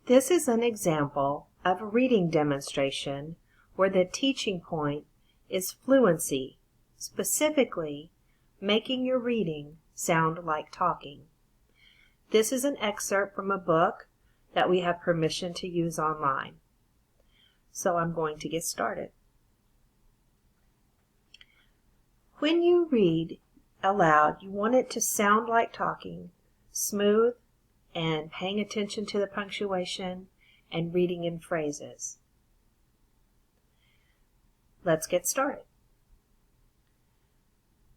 This is an example of a reading demonstration where the teaching point is fluency, specifically making your reading sound like talking. This is an excerpt from a book that we have permission to use online. So I'm going to get started. When you read aloud, you want it to sound like talking, smooth, and paying attention to the punctuation and reading in phrases. Let's get started.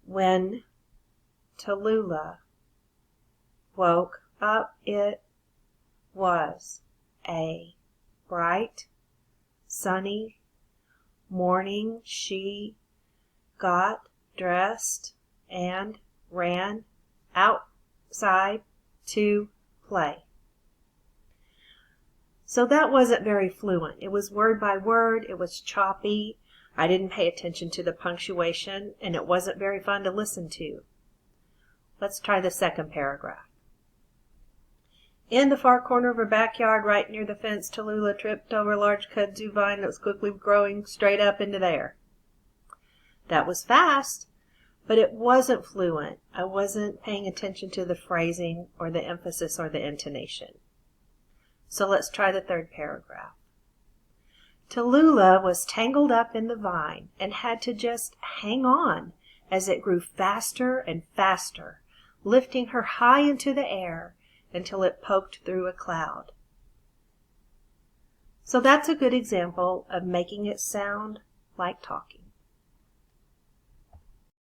When Tallulah woke up, it was a bright, sunny morning. She got dressed and ran outside to play. So that wasn't very fluent. It was word by word. It was choppy. I didn't pay attention to the punctuation, and it wasn't very fun to listen to. Let's try the second paragraph. In the far corner of her backyard, right near the fence, Tallulah tripped over a large kudzu vine that was quickly growing straight up into the air. That was fast, but it wasn't fluent. I wasn't paying attention to the phrasing or the emphasis or the intonation. So let's try the third paragraph. Tallulah was tangled up in the vine and had to just hang on as it grew faster and faster, lifting her high into the air until it poked through a cloud. So that's a good example of making it sound like talking.